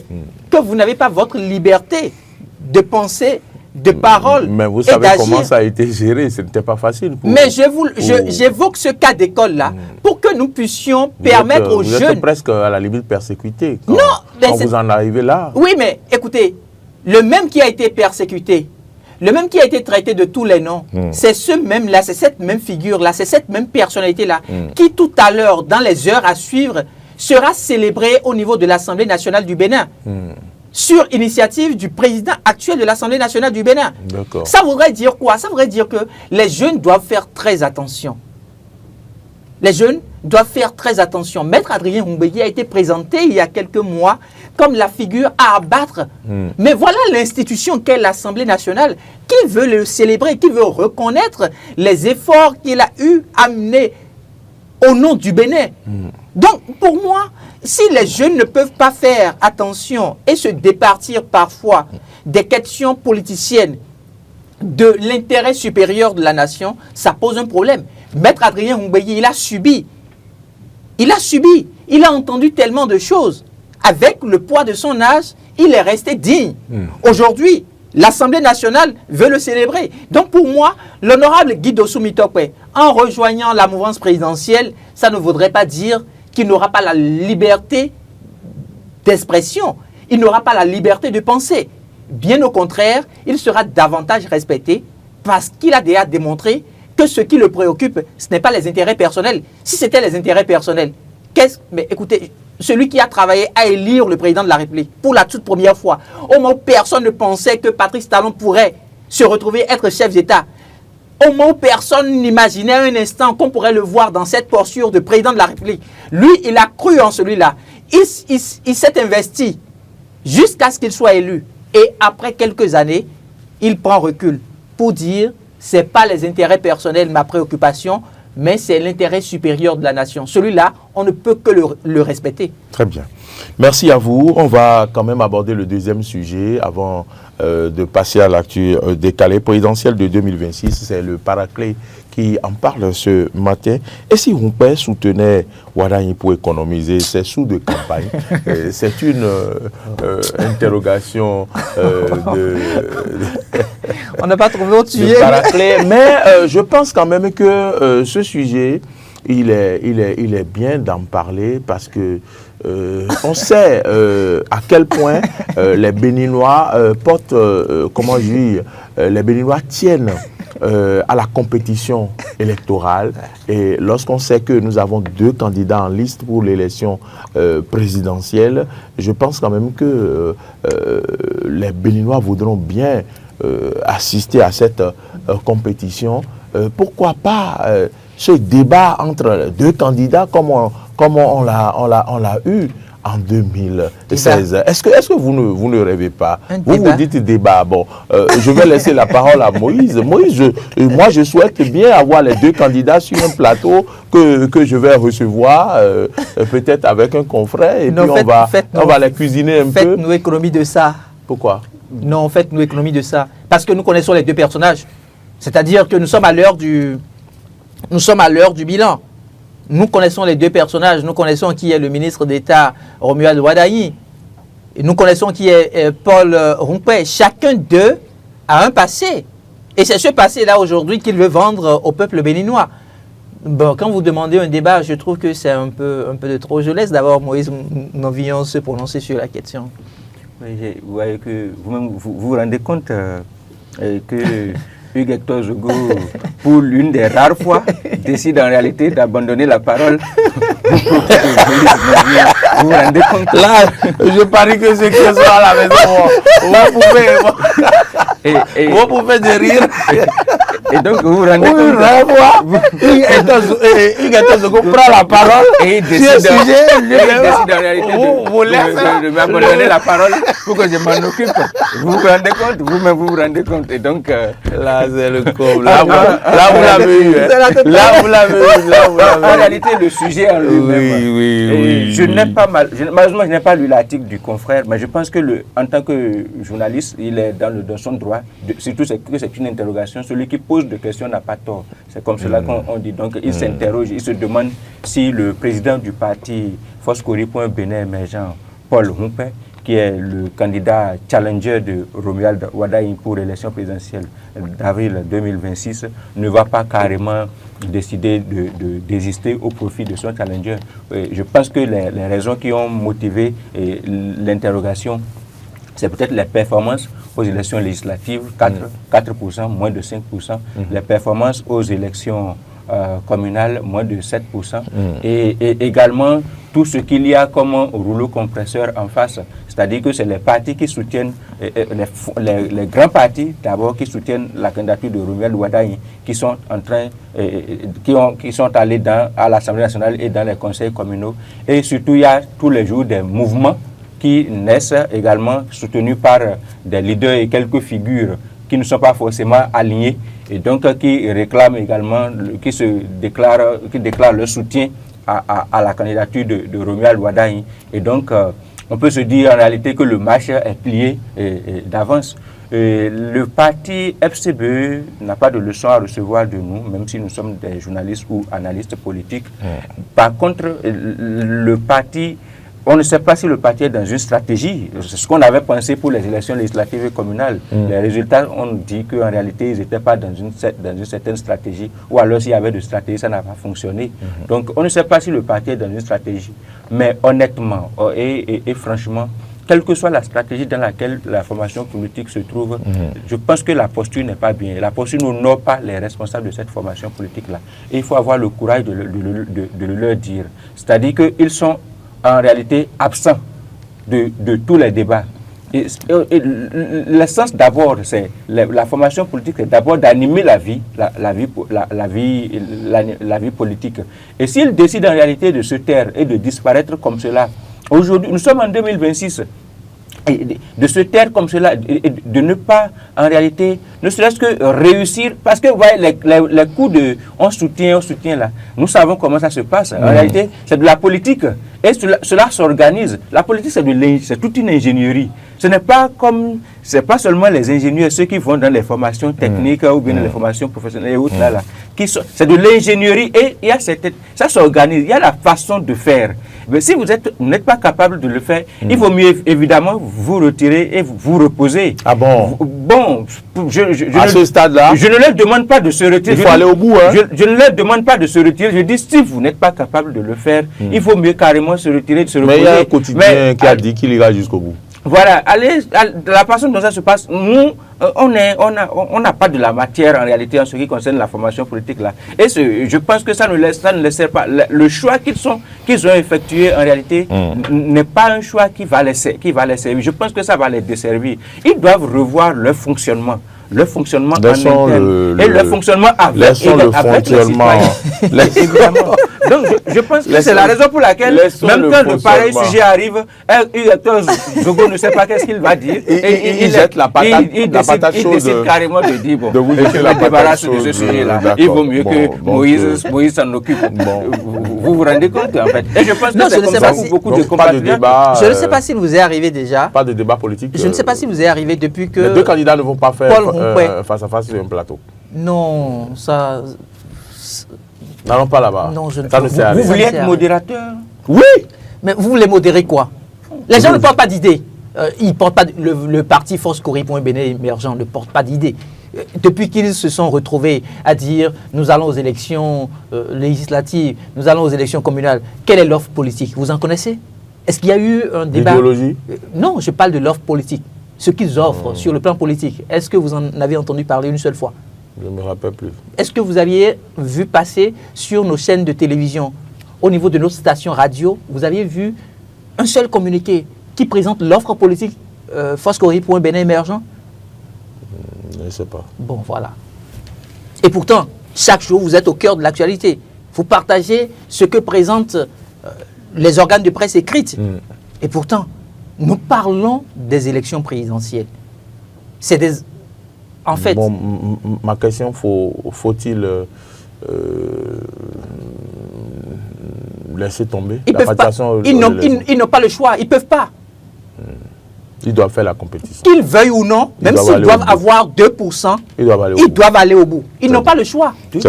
que vous n'avez pas votre liberté de penser, de parole. Mais vous savez comment ça a été géré, ce n'était pas facile. Mais j'évoque ce cas d'école-là pour que nous puissions permettre aux jeunes... Vous êtes presque à la limite persécuté quand, quand vous en arrivez là. Oui, mais écoutez, le même qui a été persécuté, le même qui a été traité de tous les noms, c'est ce même-là, c'est cette même figure-là, c'est cette même personnalité-là qui tout à l'heure, dans les heures à suivre, sera célébré au niveau de l'Assemblée nationale du Bénin. Sur initiative du président actuel de l'Assemblée nationale du Bénin. Ça voudrait dire quoi? Ça voudrait dire que les jeunes doivent faire très attention. Les jeunes doivent faire très attention. Maître Adrien Humbegui a été présenté il y a quelques mois comme la figure à abattre. Mais voilà l'institution qu'est l'Assemblée nationale qui veut le célébrer, qui veut reconnaître les efforts qu'il a eu à mener au nom du Bénin. Donc, pour moi, si les jeunes ne peuvent pas faire attention et se départir parfois des questions politiciennes de l'intérêt supérieur de la nation, ça pose un problème. Maître Adrien Humbegui, il a subi. Il a entendu tellement de choses. Avec le poids de son âge, il est resté digne. Aujourd'hui, l'Assemblée nationale veut le célébrer. Donc pour moi, l'honorable Guy Dossou Mitope, en rejoignant la mouvance présidentielle, ça ne voudrait pas dire qu'il n'aura pas la liberté d'expression. Il n'aura pas la liberté de penser. Bien au contraire, il sera davantage respecté parce qu'il a déjà démontré que ce qui le préoccupe, ce n'est pas les intérêts personnels. Si c'était les intérêts personnels, mais écoutez, celui qui a travaillé à élire le président de la République pour la toute première fois, au moment où personne ne pensait que Patrice Talon pourrait se retrouver être chef d'État, au moment où personne n'imaginait un instant qu'on pourrait le voir dans cette posture de président de la République, lui, il a cru en celui-là. Il s'est investi jusqu'à ce qu'il soit élu. Et après quelques années, il prend recul pour dire « ce n'est pas les intérêts personnels ma préoccupation, mais c'est l'intérêt supérieur de la nation. » Celui-là, on ne peut que le respecter. Très bien. Merci à vous. On va quand même aborder le deuxième sujet avant de passer à l'actu décalé présidentiel de 2026. C'est le Paraclet qui en parle ce matin. Et si Humpé soutenait Wadagne pour économiser ses sous de campagne, c'est une interrogation on n'a pas trouvé autre sujet. Paraclet. Mais je pense quand même que ce sujet, il est bien d'en parler parce que on sait à quel point les Béninois portent, les Béninois tiennent à la compétition électorale. Et lorsqu'on sait que nous avons 2 candidats en liste pour l'élection présidentielle, je pense quand même que les Béninois voudront bien assister à cette compétition. Pourquoi pas ce débat entre 2 candidats comme on l'a eu en 2016. Est-ce que vous ne rêvez pas? Vous dites débat. Bon, je vais laisser la parole à Moïse. Moïse, moi je souhaite bien avoir les 2 candidats sur un plateau que je vais recevoir, peut-être avec un confrère, et puis on va les cuisiner un peu. Faites-nous économie de ça. Pourquoi? Non, faites-nous économie de ça. Parce que nous connaissons les 2 personnages. C'est-à-dire que nous sommes à l'heure du bilan. Nous connaissons les 2 personnages. Nous connaissons qui est le ministre d'État Romuald Wadagne. Et nous connaissons qui est Paul Humpé. Chacun d'eux a un passé. Et c'est ce passé-là aujourd'hui qu'il veut vendre au peuple béninois. Bon, quand vous demandez un débat, je trouve que c'est un peu de trop. Je laisse d'abord Moïse Novillon se prononcer sur la question. Vous voyez que vous-même, vous rendez compte que Hugues Hector Jogo, pour l'une des rares fois, décide en réalité d'abandonner la parole. Vous vous rendez compte? Là, je parie que ceux qui sont à la maison Vous pouvez de rire. Et donc, vous vous rendez compte. Il prend la parole et il décide en réalité de m'abandonner la parole pour que je m'en occupe. Vous vous rendez compte, vous-même vous vous rendez compte. Et donc, là, c'est le com. Là, vous l'avez eu. Là, vous l'avez eu. En réalité, le sujet en lui-même. Oui. Je n'ai pas malheureusement, je n'ai pas lu l'article du confrère, mais je pense que en tant que journaliste, il est dans son droit. Surtout que c'est une interrogation. Celui qui pose des questions n'a pas tort. C'est comme cela qu'on dit. Donc, il s'interroge, il se demande si le président du parti Foscori.Bénin émergent, Paul Humpé, qui est le candidat challenger de Romuald Wadaï pour l'élection présidentielle d'avril 2026, ne va pas carrément décider de désister au profit de son challenger. Je pense que les raisons qui ont motivé l'interrogation, c'est peut-être les performances aux élections législatives, 4%, moins de 5%, les performances aux élections communales, moins de 7%, et également tout ce qu'il y a comme un rouleau compresseur en face. C'est-à-dire que c'est les partis qui soutiennent, les grands partis d'abord qui soutiennent la candidature de Romuald Wadaï, qui sont en train, qui sont allés à l'Assemblée nationale et dans les conseils communaux. Et surtout, il y a tous les jours des mouvements qui naissent également soutenus par des leaders et quelques figures qui ne sont pas forcément alignés et donc qui réclament également, qui déclarent leur soutien à la candidature de Romuald Wadaï. Et donc, on peut se dire en réalité que le match est plié d'avance. Le parti FCBE n'a pas de leçon à recevoir de nous, même si nous sommes des journalistes ou analystes politiques. Par contre, le parti... On ne sait pas si le parti est dans une stratégie. C'est ce qu'on avait pensé pour les élections législatives et communales. Les résultats, on dit qu'en réalité, ils n'étaient pas dans une certaine stratégie. Ou alors, s'il y avait de stratégie, ça n'a pas fonctionné. Donc, on ne sait pas si le parti est dans une stratégie. Mais honnêtement et franchement, quelle que soit la stratégie dans laquelle la formation politique se trouve, je pense que la posture n'est pas bien. La posture n'honore pas les responsables de cette formation politique-là. Et il faut avoir le courage de le leur dire. C'est-à-dire qu'ils sont en réalité absent de tous les débats. Et l'essence d'abord, c'est la formation politique, c'est d'abord d'animer la vie politique. Et s'ils décident en réalité de se taire et de disparaître comme cela, aujourd'hui, nous sommes en 2026, et de se taire comme cela, et de ne pas, en réalité, ne serait-ce que réussir, parce que vous voyez, les coups de on soutient là, nous savons comment ça se passe. En réalité, c'est de la politique, et cela s'organise. La politique, c'est toute une ingénierie. Ce n'est pas comme, c'est pas seulement les ingénieurs, ceux qui vont dans les formations techniques ou bien dans les formations professionnelles et autres là, c'est de l'ingénierie, et il y a ça s'organise, il y a la façon de faire. Mais si vous n'êtes pas capable de le faire, il vaut mieux évidemment vous retirer et vous reposer. Ah bon? Bon, à ce stade-là, je ne leur demande pas de se retirer. Il faut aller au bout. Hein? Je ne leur demande pas de se retirer. Je dis, si vous n'êtes pas capable de le faire, il vaut mieux carrément se retirer, de se reposer. Mais il y a un quotidien qui a dit qu'il ira jusqu'au bout. Voilà, la façon dont ça se passe, nous, on n'a pas de la matière en réalité en ce qui concerne la formation politique là. Et je pense que ça ne sert pas. Le choix qu'ils ont effectué en réalité n'est pas un choix qui va les servir. Je pense que ça va les desservir. Ils doivent revoir leur fonctionnement. Le fonctionnement en interne et le fonctionnement avec les citoyens. Évidemment. Donc je pense que c'est la raison pour laquelle, même quand le pareil sujet arrive, Zogo ne sait pas qu'est-ce qu'il va dire. Et il jette la patate il décide carrément de dire, bon, je me débarrasse de ce sujet-là. Il vaut mieux que Moïse s'en occupe. Vous vous rendez compte en fait. Et je pense que c'est comme ça pour beaucoup de compatriotes. Je ne sais pas s'il vous est arrivé déjà. Pas de débat politique. Je ne sais pas s'il vous est arrivé depuis que... Les deux candidats ne vont pas faire face à face sur un plateau. Non, ça... N'allons pas là-bas. Non, je ne sais pas. Vous voulez être modérateur? Oui. Mais vous voulez modérer quoi? Les gens ne portent pas d'idées. Ils portent pas le parti Foscori.Bénin émergent ne porte pas d'idées. Depuis qu'ils se sont retrouvés à dire nous allons aux élections législatives, nous allons aux élections communales, quelle est l'offre politique? Vous en connaissez? Est-ce qu'il y a eu un débat? L'idéologie? Non, je parle de l'offre politique. Ce qu'ils offrent sur le plan politique. Est-ce que vous en avez entendu parler une seule fois? Je ne me rappelle plus. Est-ce que vous aviez vu passer sur nos chaînes de télévision, au niveau de nos stations radio, vous aviez vu un seul communiqué qui présente l'offre politique Foscori pour un Bénin émergent? Je ne sais pas. Bon, voilà. Et pourtant, chaque jour, vous êtes au cœur de l'actualité. Vous partagez ce que présentent les organes de presse écrites. Et pourtant, nous parlons des élections présidentielles. C'est des... En fait... Bon, ma question, faut-il laisser tomber ils n'ont pas le choix, ils ne peuvent pas. Ils doivent faire la compétition. Qu'ils veuillent ou non, même s'ils doivent avoir 2%, ils doivent aller au bout. Ils n'ont pas le choix. Qui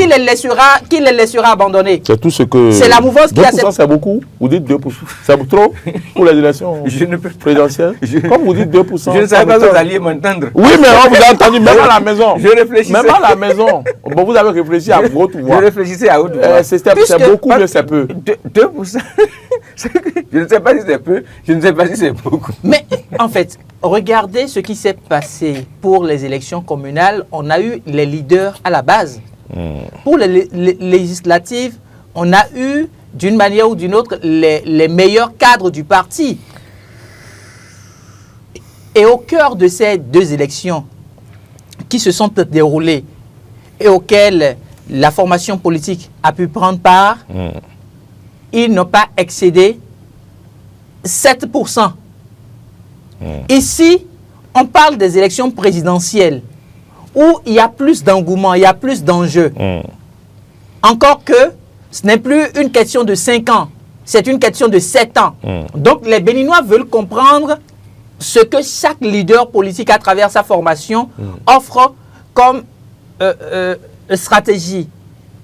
les laissera abandonner? C'est tout ce que... C'est la mouvance qui a... 2% c'est beaucoup? Vous dites 2%. C'est trop pour les élections présidentielles? Comme vous dites 2%. Je ne savais pas que vous alliez m'entendre. Oui, mais on vous a entendu même à la maison. Je réfléchissais. Même à la maison. Bon, vous avez réfléchi à haute voix. Je réfléchissais à haute voix. C'est beaucoup, mais c'est peu. 2%. Je ne sais pas si c'est peu, je ne sais pas si c'est beaucoup. Mais en fait, regardez ce qui s'est passé pour les élections communales. On a eu les leaders à la base. Pour les législatives, on a eu d'une manière ou d'une autre les meilleurs cadres du parti. Et au cœur de ces deux élections qui se sont déroulées et auxquelles la formation politique a pu prendre part, ils n'ont pas excédé 7%. Ici, on parle des élections présidentielles où il y a plus d'engouement, il y a plus d'enjeux. Encore que ce n'est plus une question de 5 ans, c'est une question de 7 ans. Donc les Béninois veulent comprendre ce que chaque leader politique à travers sa formation offre comme stratégie.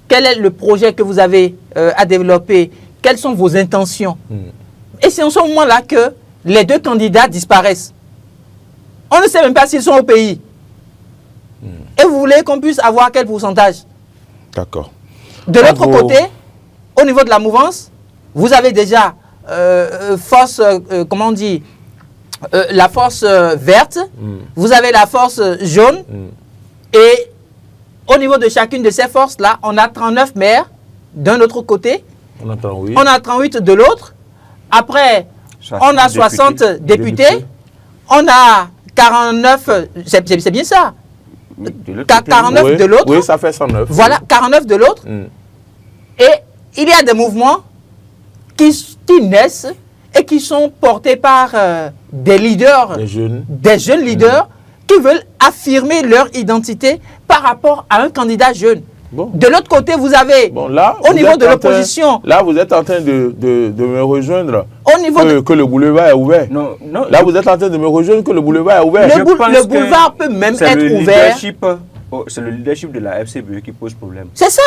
Quel est le projet que vous avez à développer? Quelles sont vos intentions? Et c'est en ce moment-là que les deux candidats disparaissent. On ne sait même pas s'ils sont au pays. Et vous voulez qu'on puisse avoir quel pourcentage? D'accord. De l'autre côté, au niveau de la mouvance, vous avez déjà force, comment on dit, la force verte, vous avez la force jaune, et au niveau de chacune de ces forces-là, on a 39 maires d'un autre côté, on a 38 de l'autre, après on a 60 députés, on a 49, c'est bien ça, 49 de l'autre. Oui, ça fait 109. Voilà, 49 de l'autre. Et il y a des mouvements qui naissent et qui sont portés par des leaders, des jeunes leaders qui veulent affirmer leur identité par rapport à un candidat jeune. Bon. De l'autre côté, vous avez, au niveau de l'opposition... Là, vous êtes en train de me rejoindre au niveau que le boulevard est ouvert. Non, là, vous êtes en train de me rejoindre que le boulevard est ouvert. Le boulevard peut même être ouvert. C'est le leadership de la FCBE qui pose problème. C'est ça.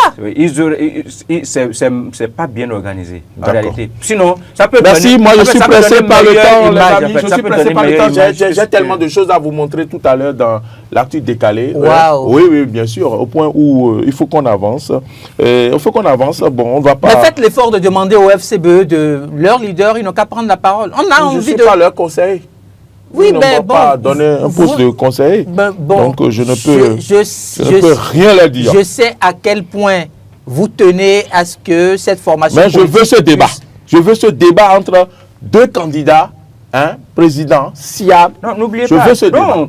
C'est pas bien organisé, en réalité. Sinon, ça peut... Merci, moi je suis pressé par le temps, les amis. Je suis pressé par le temps. J'ai tellement de choses à vous montrer tout à l'heure dans l'actu décalé. Wow. Oui, bien sûr, au point où il faut qu'on avance. Il faut qu'on avance. Bon, on va pas... Mais faites l'effort de demander au FCBE, de leur leader, ils n'ont qu'à prendre la parole. On a envie de... Je ne suis pas leur conseil. Oui, mais bon, pas donner un poste de conseiller. Donc je ne peux rien leur dire. Je sais à quel point vous tenez à ce que cette formation... Mais je veux ce débat. Je veux ce débat entre deux candidats, président, Siam. Non, n'oubliez pas.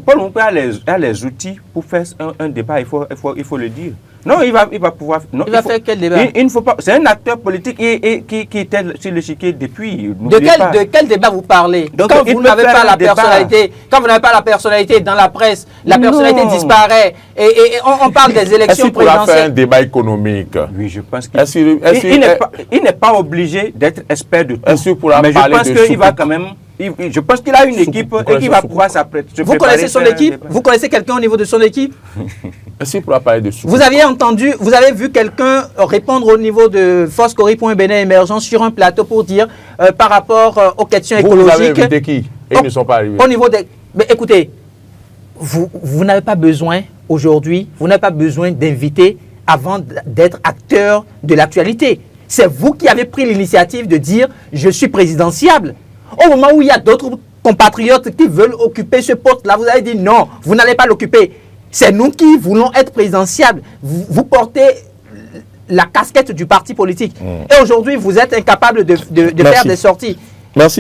Paul Mompé a les outils pour faire un débat, il faut le dire. Non, il va pouvoir... Non, il va faire quel débat? Il ne faut pas... C'est un acteur politique qui était sur l'échiquier depuis... De quel débat vous parlez? Donc, quand vous n'avez pas la personnalité, quand vous n'avez pas la personnalité dans la presse, la personnalité disparaît et on parle des élections présidentielles. Est-ce qu'il pourra faire un débat économique? Oui, je pense qu'il n'est pas obligé d'être expert de tout. Est-ce qu'il pourra mais je pense qu'il va quand même... Je pense qu'il a une équipe et qu'il va pouvoir s'apprêter. Vous connaissez son équipe? Vous connaissez quelqu'un au niveau de son équipe? Est-ce qu'il pourra parler de sous? Vous avez vu quelqu'un répondre au niveau de Foscori pour un Bénin émergent sur un plateau pour dire par rapport aux questions écologiques. Vous avez invité qui? Et ils ne sont pas arrivés. Au niveau des... Mais écoutez, vous n'avez pas besoin aujourd'hui, vous n'avez pas besoin d'inviter avant d'être acteur de l'actualité. C'est vous qui avez pris l'initiative de dire je suis présidentiable. Au moment où il y a d'autres compatriotes qui veulent occuper ce poste-là, vous avez dit non, vous n'allez pas l'occuper. C'est nous qui voulons être présidentiables. Vous portez la casquette du parti politique. Et aujourd'hui, vous êtes incapable de faire des sorties. Merci.